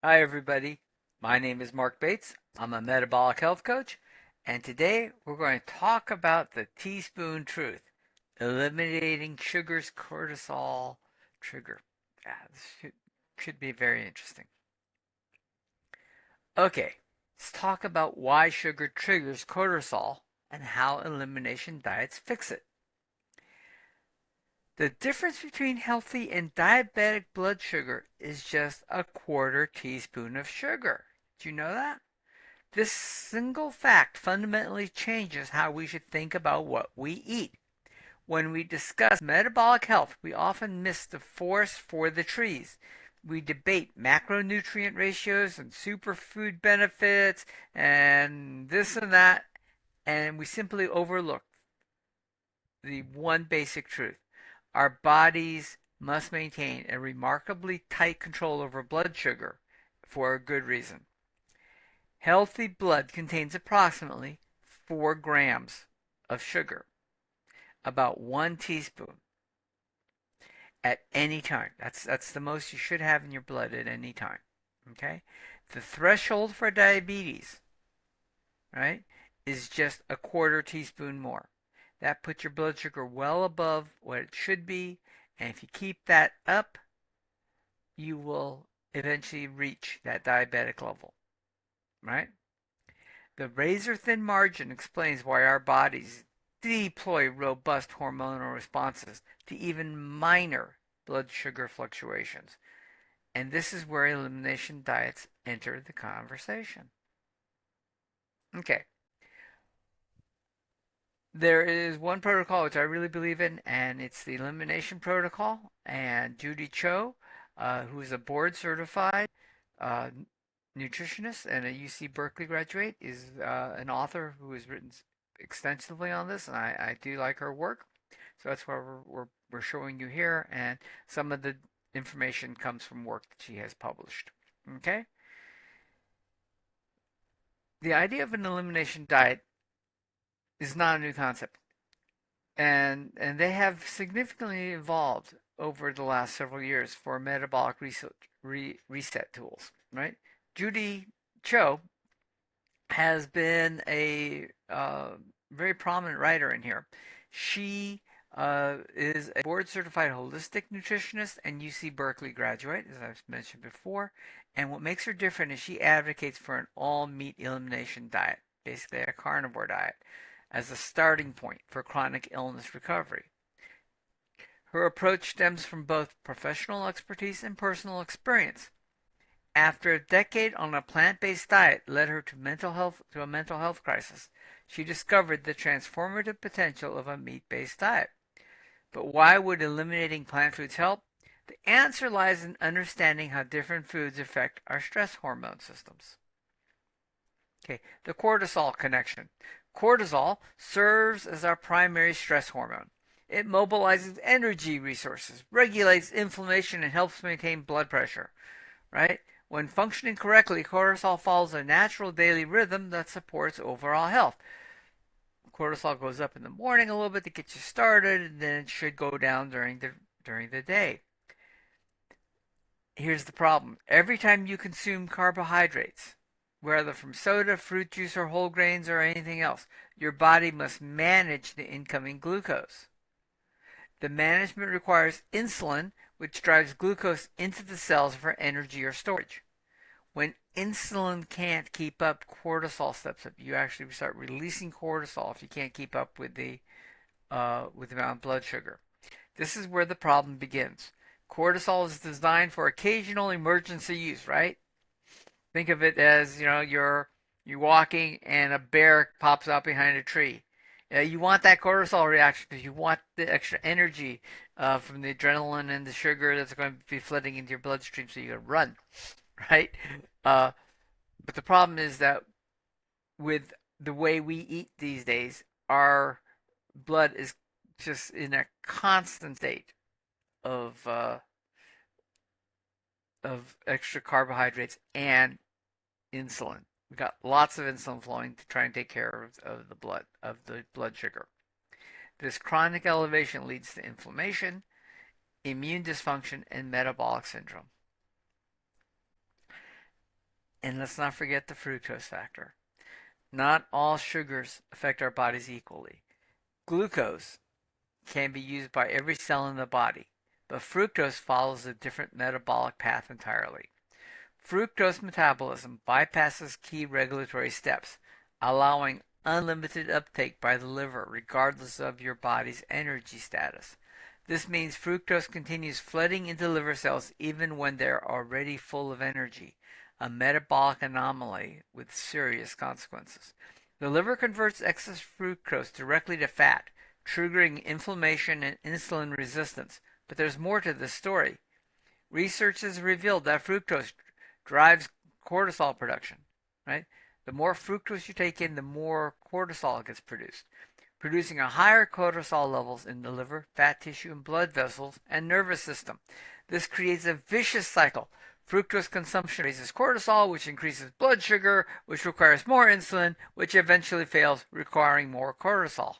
Hi, everybody. My name is Marc Bates. I'm a metabolic health coach, and today we're going to talk about the teaspoon truth, eliminating sugar's cortisol trigger. This should be very interesting. Okay, let's talk about why sugar triggers cortisol and how elimination diets fix it. The difference between healthy and diabetic blood sugar is just a quarter teaspoon of sugar. Did you know that? This single fact fundamentally changes how we should think about what we eat. When we discuss metabolic health, we often miss the forest for the trees. We debate macronutrient ratios and superfood benefits and this and that, and we simply overlook the one basic truth. Our bodies must maintain a remarkably tight control over blood sugar for a good reason. Healthy blood contains approximately 4 grams of sugar, about 1 teaspoon at any time. That's the most you should have in your blood at any time. Okay? The threshold for diabetes, right, is just a quarter teaspoon more. That puts your blood sugar well above what it should be, and if you keep that up, you will eventually reach that diabetic level, right? The razor-thin margin explains why our bodies deploy robust hormonal responses to even minor blood sugar fluctuations. And this is where elimination diets enter the conversation. Okay. There is one protocol which I really believe in, and it's the elimination protocol. And Judy Cho, who is a board certified uh, nutritionist and a UC Berkeley graduate, is an author who has written extensively on this, and I do like her work. So that's why we're showing you here, and some of the information comes from work that she has published. Okay? The idea of an elimination diet is not a new concept, and they have significantly evolved over the last several years for metabolic reset tools, right? Judy Cho has been a very prominent writer in here. She is a board certified holistic nutritionist and UC Berkeley graduate, as I've mentioned before. And what makes her different is she advocates for an all meat elimination diet, basically a carnivore diet, as a starting point for chronic illness recovery. Her approach stems from both professional expertise and personal experience. After a decade on a plant-based diet led her to a mental health crisis, she discovered the transformative potential of a meat-based diet. But why would eliminating plant foods help? The answer lies in understanding how different foods affect our stress hormone systems. Okay, the cortisol connection. Cortisol serves as our primary stress hormone. It mobilizes energy resources, regulates inflammation, and helps maintain blood pressure, right? When functioning correctly, cortisol follows a natural daily rhythm that supports overall health. Cortisol goes up in the morning a little bit to get you started, and then it should go down during the day. Here's the problem. Every time you consume carbohydrates, whether from soda, fruit juice, or whole grains, or anything else, your body must manage the incoming glucose. The management requires insulin, which drives glucose into the cells for energy or storage. When insulin can't keep up, cortisol steps up. You actually start releasing cortisol if you can't keep up with the amount of blood sugar. This is where the problem begins. Cortisol is designed for occasional emergency use, right? Think of it as, you're walking and a bear pops out behind a tree. You want that cortisol reaction because you want the extra energy from the adrenaline and the sugar that's going to be flooding into your bloodstream so you can run, right? But the problem is that with the way we eat these days, our blood is just in a constant state of uh, of extra carbohydrates and insulin. We got lots of insulin flowing to try and take care of the blood sugar. This chronic elevation leads to inflammation, immune dysfunction, and metabolic syndrome. And let's not forget the fructose factor. Not all sugars affect our bodies equally. Glucose can be used by every cell in the body, but fructose follows a different metabolic path entirely. Fructose metabolism bypasses key regulatory steps, allowing unlimited uptake by the liver regardless of your body's energy status. This means fructose continues flooding into liver cells even when they're already full of energy, a metabolic anomaly with serious consequences. The liver converts excess fructose directly to fat, triggering inflammation and insulin resistance. But there's more to this story. Research has revealed that fructose drives cortisol production, right? The more fructose you take in, the more cortisol gets produced, producing a higher cortisol levels in the liver, fat tissue, and blood vessels and nervous system. This creates a vicious cycle. Fructose consumption raises cortisol, which increases blood sugar, which requires more insulin, which eventually fails, requiring more cortisol.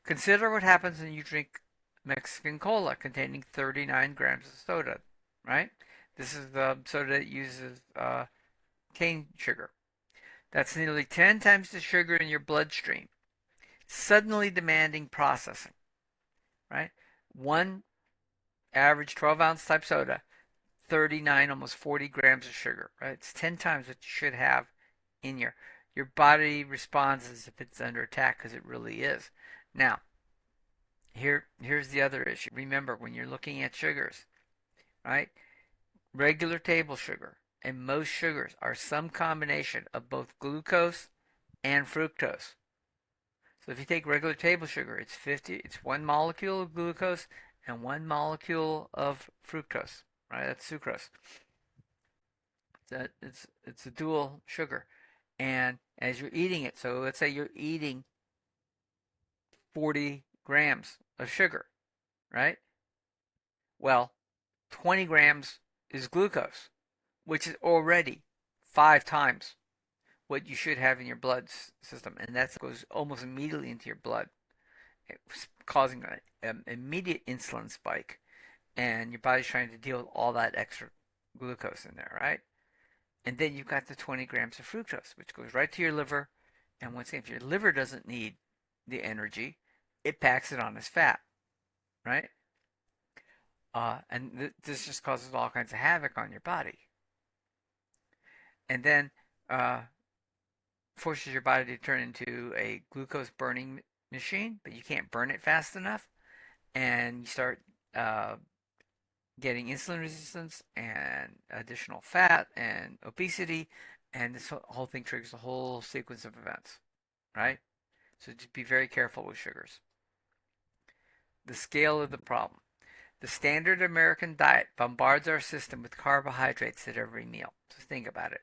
Consider what happens when you drink Mexican cola containing 39 grams of soda, right? This is the soda that uses cane sugar. That's nearly 10 times the sugar in your bloodstream, suddenly demanding processing, right? One average 12-ounce type soda, 39, almost 40 grams of sugar, right? It's 10 times what you should have in your body responds as if it's under attack because it really is. Now, here's the other issue. Remember, when you're looking at sugars, right? Regular table sugar and most sugars are some combination of both glucose and fructose. So if you take regular table sugar, it's one molecule of glucose and one molecule of fructose, right? That's sucrose. It's a dual sugar. And as you're eating it, so let's say you're eating 40 grams of sugar, right? Well, 20 grams is glucose, which is already 5 times what you should have in your blood system, and that goes almost immediately into your blood, causing an immediate insulin spike, and your body's trying to deal with all that extra glucose in there, right? And then you've got the 20 grams of fructose, which goes right to your liver, and once again, if your liver doesn't need the energy, it packs it on as fat, right? And this just causes all kinds of havoc on your body. And then forces your body to turn into a glucose burning machine, but you can't burn it fast enough, and you start getting insulin resistance and additional fat and obesity, and this whole thing triggers a whole sequence of events, right? So just be very careful with sugars. The scale of the problem. The standard American diet bombards our system with carbohydrates at every meal. So think about it.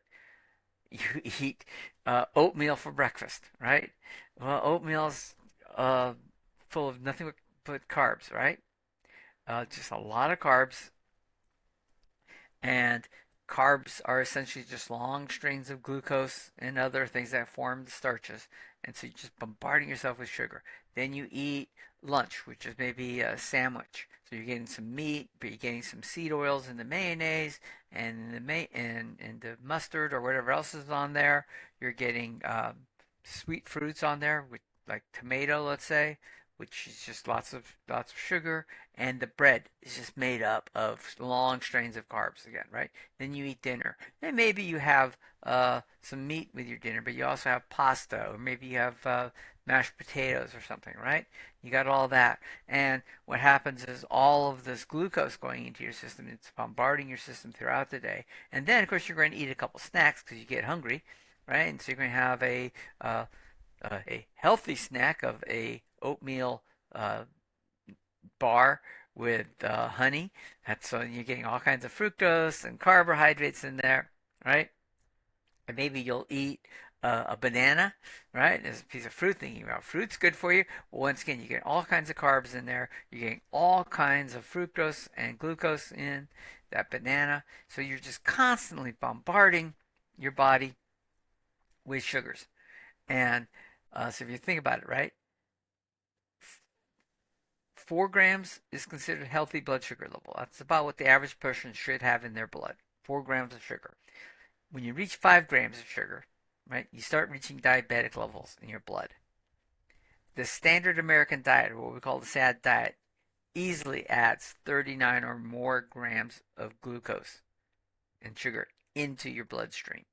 You eat oatmeal for breakfast, right? Well, oatmeal's full of nothing but carbs, right? Just a lot of carbs, and carbs are essentially just long strings of glucose and other things that form the starches. And so you're just bombarding yourself with sugar. Then you eat lunch, which is maybe a sandwich. So you're getting some meat, but you're getting some seed oils in the mayonnaise and the mustard or whatever else is on there. You're getting sweet fruits on there, with like tomato, let's say, which is just lots of sugar, and the bread is just made up of long strains of carbs again, right? Then you eat dinner. Then maybe you have some meat with your dinner, but you also have pasta, or maybe you have mashed potatoes or something, right? You got all that. And what happens is all of this glucose going into your system, it's bombarding your system throughout the day. And then, of course, you're going to eat a couple snacks because you get hungry, right? And so you're going to have a healthy snack of a oatmeal bar with honey. That's so you're getting all kinds of fructose and carbohydrates in there, right? And maybe you'll eat a banana, right? There's a piece of fruit, thinking about fruit's good for you. Well, once again, you get all kinds of carbs in there. You're getting all kinds of fructose and glucose in that banana. So you're just constantly bombarding your body with sugars. And so if you think about it, right? 4 grams is considered healthy blood sugar level. That's about what the average person should have in their blood. 4 grams of sugar. when you reach 5 grams of sugar, right, you start reaching diabetic levels in your blood. The standard American diet, or what we call the SAD diet, easily adds 39 or more grams of glucose and sugar into your bloodstream.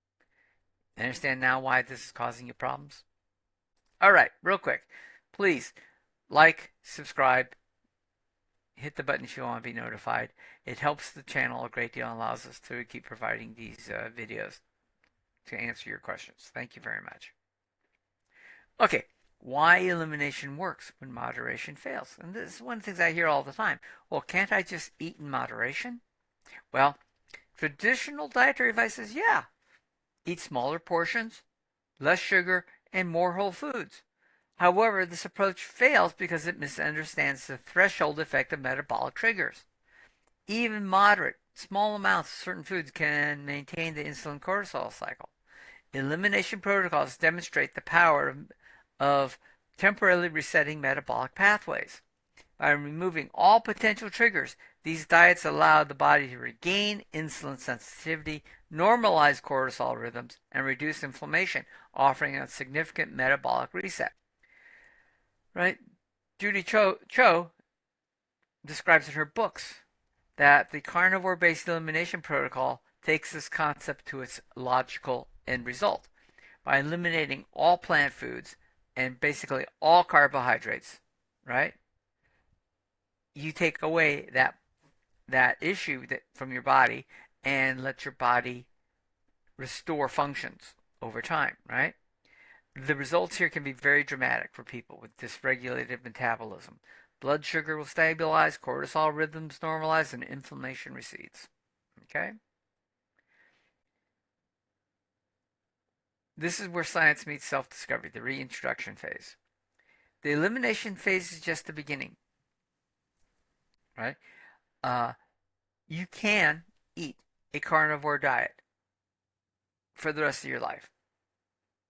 Understand now why this is causing you problems? All right, real quick. Please like, subscribe, hit the button if you want to be notified. It helps the channel a great deal and allows us to keep providing these videos to answer your questions. Thank you very much. Okay, why elimination works when moderation fails. And this is one of the things I hear all the time. Well, can't I just eat in moderation? Well, traditional dietary advice is yeah, eat smaller portions, less sugar, and more whole foods. However, this approach fails because it misunderstands the threshold effect of metabolic triggers. Even moderate, small amounts of certain foods can maintain the insulin cortisol cycle. Elimination protocols demonstrate the power of temporarily resetting metabolic pathways. By removing all potential triggers, these diets allow the body to regain insulin sensitivity, normalize cortisol rhythms, and reduce inflammation, offering a significant metabolic reset. Right? Judy Cho describes in her books that the carnivore-based elimination protocol takes this concept to its logical end result. By eliminating all plant foods and basically all carbohydrates, right? You take away that issue from your body and let your body restore functions over time, right? The results here can be very dramatic for people with dysregulated metabolism. Blood sugar will stabilize, cortisol rhythms normalize, and inflammation recedes. Okay? This is where science meets self-discovery, the reintroduction phase. The elimination phase is just the beginning, right? You can eat a carnivore diet for the rest of your life,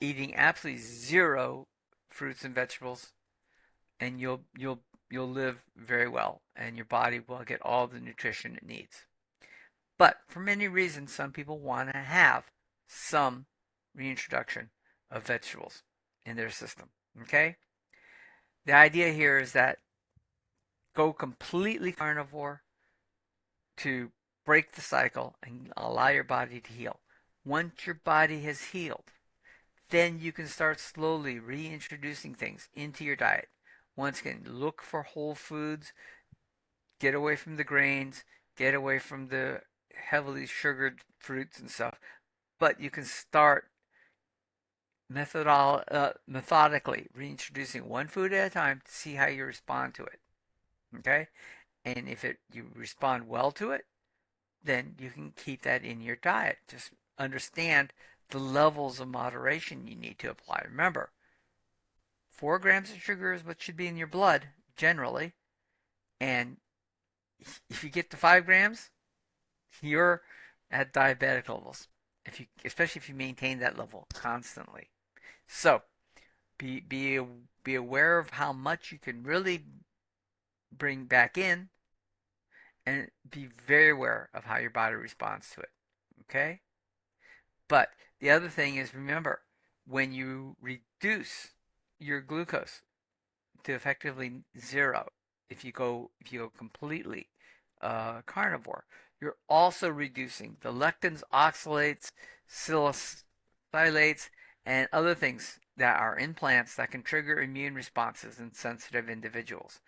eating absolutely zero fruits and vegetables, and you'll live very well, and your body will get all the nutrition it needs. But for many reasons, some people want to have some reintroduction of vegetables in their system. Okay? The idea here is that go completely carnivore to break the cycle and allow your body to heal. Once your body has healed, then you can start slowly reintroducing things into your diet. Once again, look for whole foods, get away from the grains, get away from the heavily sugared fruits and stuff. But you can start methodically reintroducing one food at a time to see how you respond to it. Okay? And if you respond well to it, then you can keep that in your diet. Just understand the levels of moderation you need to apply. Remember, 4 grams of sugar is what should be in your blood generally, and if you get to 5 grams, you're at diabetic levels. Especially if you maintain that level constantly. So be aware of how much you can really bring back in, and be very aware of how your body responds to it. Okay? But the other thing is, remember, when you reduce your glucose to effectively zero, if you go completely carnivore, you're also reducing the lectins, oxalates, salicylates, and other things that are in plants that can trigger immune responses in sensitive individuals.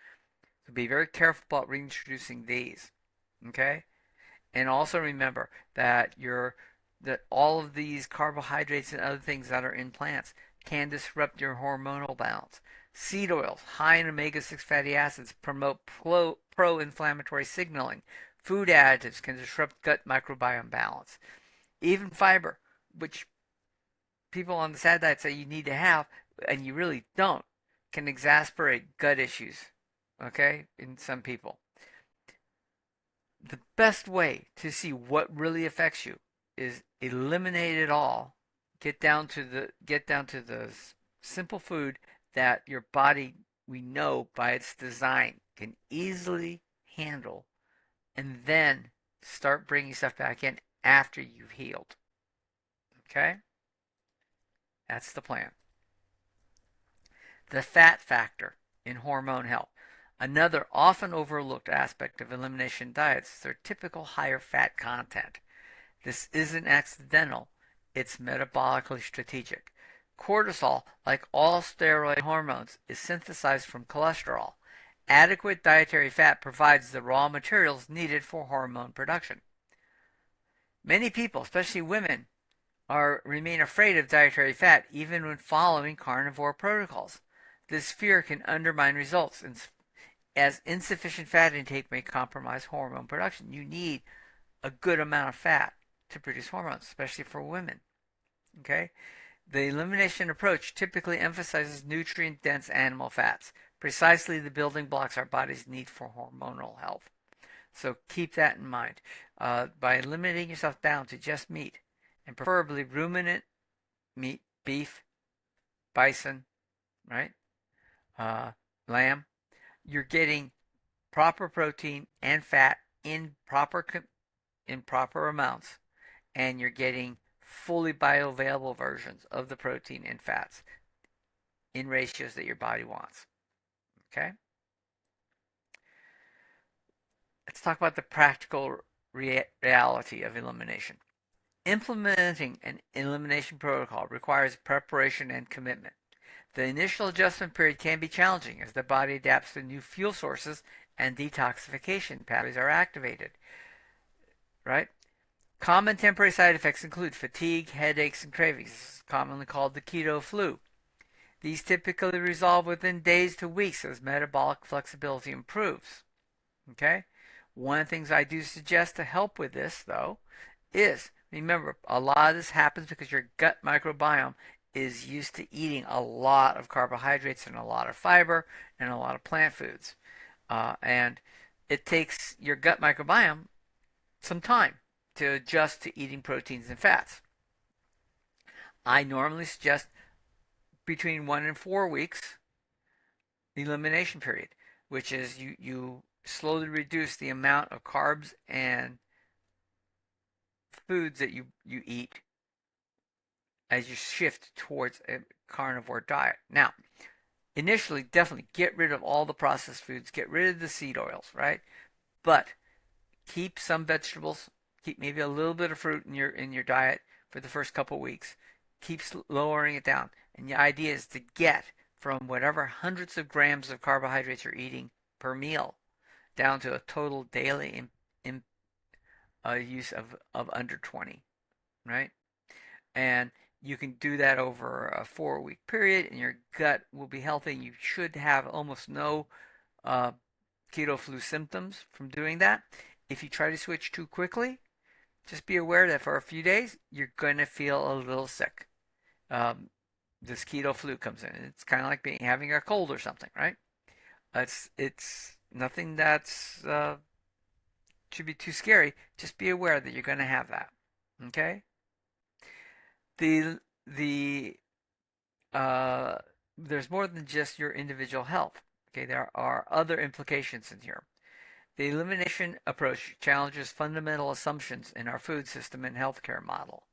So be very careful about reintroducing these. Okay? And also remember that all of these carbohydrates and other things that are in plants can disrupt your hormonal balance. Seed oils, high in omega-6 fatty acids, promote pro-inflammatory signaling. Food additives can disrupt gut microbiome balance. Even fiber, which people on the SAD diet say you need to have, and you really don't, can exacerbate gut issues, okay, in some people. The best way to see what really affects you is eliminate it all. Get down to the simple food that your body, we know by its design, can easily handle, and then start bringing stuff back in after you've healed. Okay? That's the plan. The fat factor in hormone health. Another often overlooked aspect of elimination diets is their typical higher fat content. This isn't accidental, it's metabolically strategic. Cortisol, like all steroid hormones, is synthesized from cholesterol. Adequate dietary fat provides the raw materials needed for hormone production. Many people, especially women, remain afraid of dietary fat even when following carnivore protocols. This fear can undermine results, as insufficient fat intake may compromise hormone production. You need a good amount of fat to produce hormones, especially for women. Okay? The elimination approach typically emphasizes nutrient-dense animal fats, precisely the building blocks our bodies need for hormonal health. So keep that in mind. By limiting yourself down to just meat, and preferably ruminant meat, beef, bison, right? Lamb, you're getting proper protein and fat in proper amounts, and you're getting fully bioavailable versions of the protein and fats in ratios that your body wants. Okay? Let's talk about the practical reality of elimination. Implementing an elimination protocol requires preparation and commitment. The initial adjustment period can be challenging as the body adapts to new fuel sources and detoxification pathways are activated. Right? Common temporary side effects include fatigue, headaches, and cravings. This is commonly called the keto flu. These typically resolve within days to weeks as metabolic flexibility improves. Okay? One of the things I do suggest to help with this, though, is remember, a lot of this happens because your gut microbiome is used to eating a lot of carbohydrates and a lot of fiber and a lot of plant foods. And it takes your gut microbiome some time to adjust to eating proteins and fats. I normally suggest between 1 and 4 weeks the elimination period, which is you slowly reduce the amount of carbs and foods that you eat as you shift towards a carnivore diet. Now, initially, definitely get rid of all the processed foods, get rid of the seed oils, right? But keep some vegetables, keep maybe a little bit of fruit in your diet for the first couple weeks. Keep lowering it down. And the idea is to get from whatever hundreds of grams of carbohydrates you're eating per meal down to a total daily use of under 20, right? And you can do that over a 4-week period, and your gut will be healthy. You should have almost no keto flu symptoms from doing that. If you try to switch too quickly, just be aware that for a few days, you're going to feel a little sick. This keto flu comes in. It's kind of like having a cold or something, right? It's nothing that's should be too scary. Just be aware that you're going to have that. Okay? The there's more than just your individual health. Okay, there are other implications in here. The elimination approach challenges fundamental assumptions in our food system and healthcare model.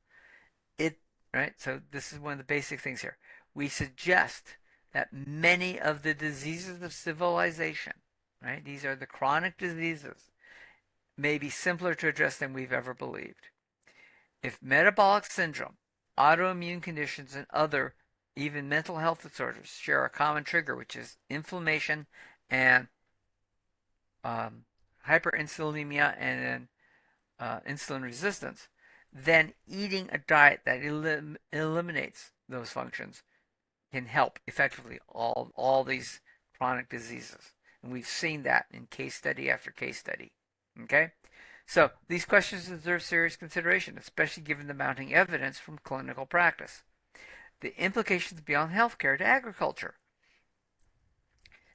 Right? So this is one of the basic things here. We suggest that many of the diseases of civilization, right? These are the chronic diseases, may be simpler to address than we've ever believed. If metabolic syndrome, autoimmune conditions, and other even mental health disorders share a common trigger, which is inflammation and hyperinsulinemia and insulin resistance, then eating a diet that eliminates those functions can help effectively all these chronic diseases. And we've seen that in case study after case study. Okay? So these questions deserve serious consideration, especially given the mounting evidence from clinical practice. The implications beyond healthcare to agriculture.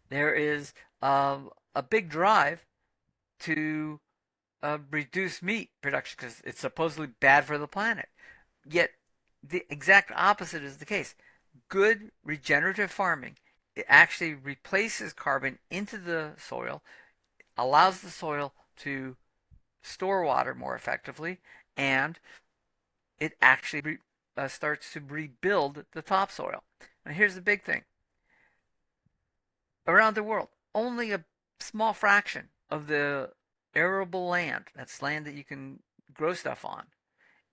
There is a big drive to reduce meat production because it's supposedly bad for the planet. Yet the exact opposite is the case. Good regenerative farming, it actually replaces carbon into the soil, allows the soil to store water more effectively, and it actually starts to rebuild the topsoil. Now, here's the big thing: around the world, only a small fraction of the arable land, that's land that you can grow stuff on,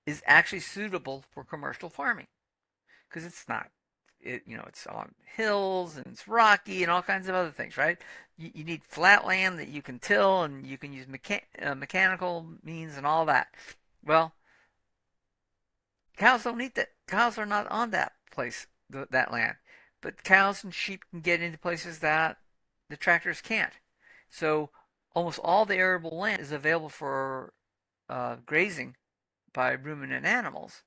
is actually suitable for commercial farming because it's not. It's on hills and it's rocky and all kinds of other things, right? You need flat land that you can till and you can use mechanical means and all that. Well, cows don't eat that. Cows are not on that place, that land. But cows and sheep can get into places that the tractors can't. So almost all the arable land is available for grazing by ruminant animals,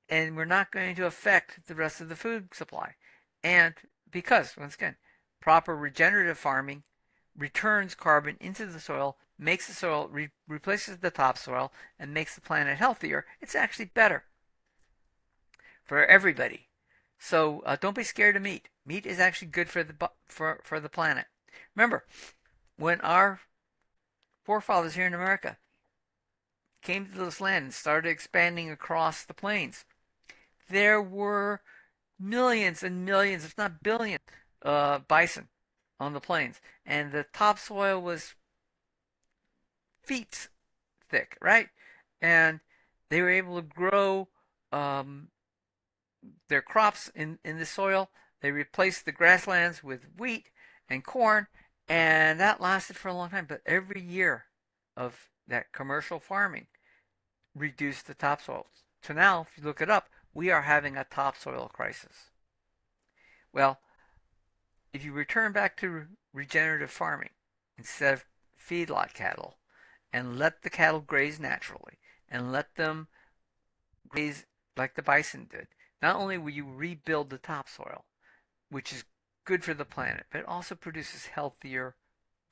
and we're not going to affect the rest of the food supply. And because, once again, proper regenerative farming returns carbon into the soil, makes the soil, replaces the topsoil, and makes the planet healthier, it's actually better for everybody. So don't be scared of meat. Meat is actually good for the planet. Remember, when our forefathers here in America came to this land and started expanding across the plains, there were millions and millions, if not billions, bison on the plains, and the topsoil was feet thick, right? And they were able to grow um, their crops in the soil. They replaced the grasslands with wheat and corn, and that lasted for a long time. But every year of that commercial farming reduced the topsoil. So now, if you look it up, we are having a topsoil crisis. Well, if you return back to regenerative farming instead of feedlot cattle and let the cattle graze naturally and let them graze like the bison did, not only will you rebuild the topsoil, which is good for the planet, but it also produces healthier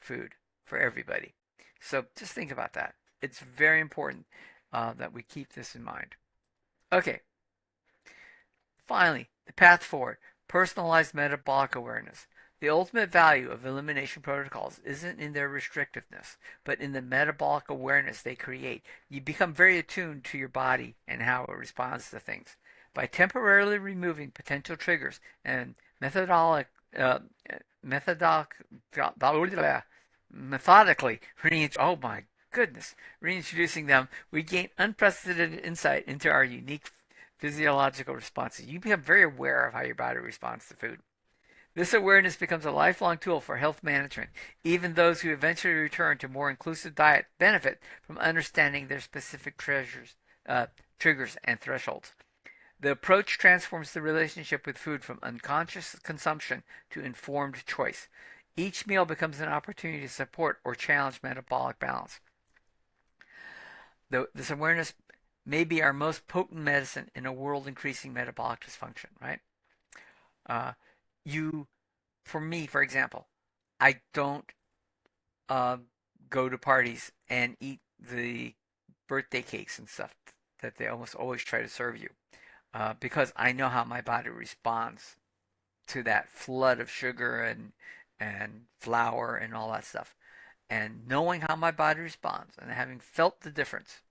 food for everybody. So just think about that. It's very important that we keep this in mind. Okay, finally, the path forward: personalized metabolic awareness. The ultimate value of elimination protocols isn't in their restrictiveness, but in the metabolic awareness they create. You become very attuned to your body and how it responds to things. By temporarily removing potential triggers and methodically oh my goodness, reintroducing them, we gain unprecedented insight into our unique physiological responses. You become very aware of how your body responds to food. This awareness becomes a lifelong tool for health management. Even those who eventually return to more inclusive diet benefit from understanding their specific triggers and thresholds. The approach transforms the relationship with food from unconscious consumption to informed choice. Each meal becomes an opportunity to support or challenge metabolic balance. This awareness may be our most potent medicine in a world increasing metabolic dysfunction, right? For me, for example, I don't go to parties and eat the birthday cakes and stuff that they almost always try to serve you because I know how my body responds to that flood of sugar and flour and all that stuff. And knowing how my body responds and having felt the difference,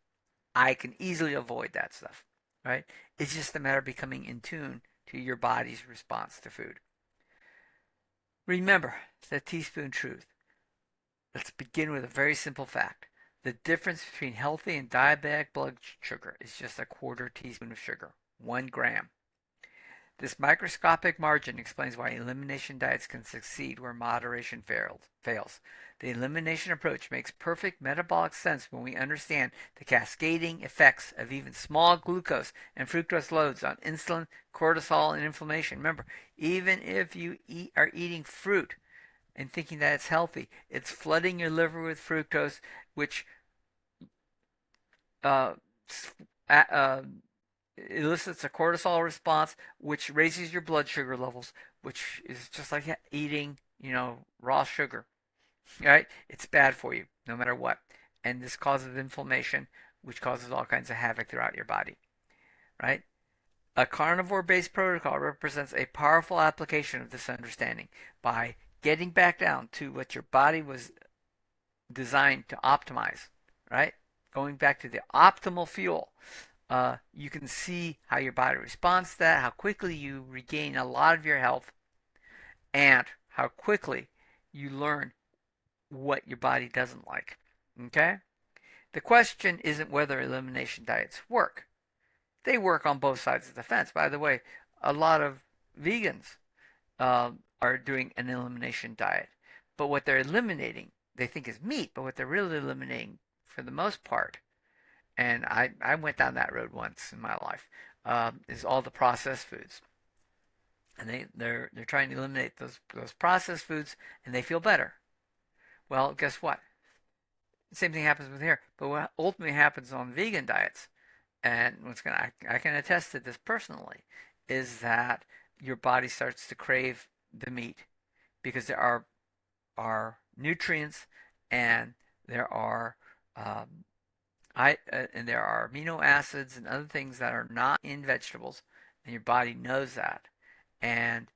I can easily avoid that stuff, right? It's just a matter of becoming in tune to your body's response to food. Remember the teaspoon truth. Let's begin with a very simple fact. The difference between healthy and diabetic blood sugar is just a quarter teaspoon of sugar, 1 gram. This microscopic margin explains why elimination diets can succeed where moderation fails. The elimination approach makes perfect metabolic sense when we understand the cascading effects of even small glucose and fructose loads on insulin, cortisol, and inflammation. Remember, even if you are eating fruit and thinking that it's healthy, it's flooding your liver with fructose, which uh, elicits a cortisol response, which raises your blood sugar levels, which is just like eating, raw sugar, right? It's bad for you, no matter what. And this causes inflammation, which causes all kinds of havoc throughout your body, right? A carnivore-based protocol represents a powerful application of this understanding by getting back down to what your body was designed to optimize, right? Going back to the optimal fuel. you can see how your body responds to that, how quickly you regain a lot of your health, and how quickly you learn what your body doesn't like. Okay? The question isn't whether elimination diets work. They work on both sides of the fence. By the way, a lot of vegans are doing an elimination diet, but what they're eliminating, they think is meat, but what they're really eliminating for the most part, and I went down that road once in my life, is all the processed foods. And they're trying to eliminate those processed foods, and they feel better. Well, guess what? The same thing happens with here. But what ultimately happens on vegan diets, and I can attest to this personally, is that your body starts to crave the meat because there are nutrients and there are um, and there are amino acids and other things that are not in vegetables, and your body knows that. And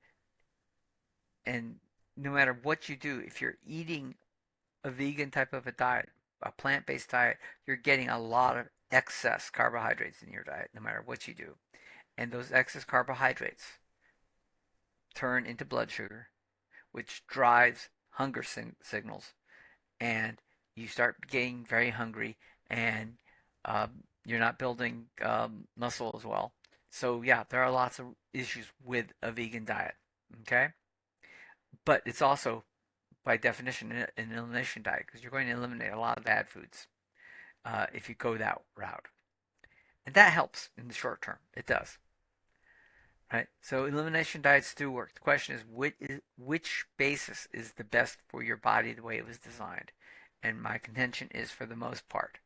and no matter what you do, if you're eating a vegan type of a diet, a plant-based diet, you're getting a lot of excess carbohydrates in your diet, no matter what you do. And those excess carbohydrates turn into blood sugar, which drives hunger signals, and you start getting very hungry, and you're not building muscle as well. So yeah, there are lots of issues with a vegan diet. Okay, but it's also by definition an elimination diet because you're going to eliminate a lot of bad foods if you go that route, and that helps in the short term. It does. Right? So elimination diets do work. The question is which basis is the best for your body the way it was designed? And my contention is for the most part,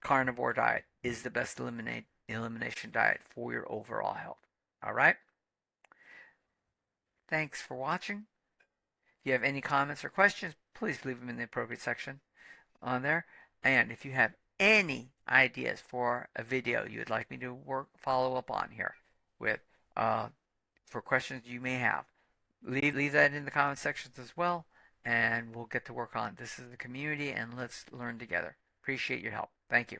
carnivore diet is the best elimination diet for your overall health. All right? Thanks for watching. If you have any comments or questions, please leave them in the appropriate section on there. And if you have any ideas for a video you would like me to follow up on here with for questions you may have, leave that in the comment sections as well, and we'll get to work on it. This is the community, and let's learn together. Appreciate your help. Thank you.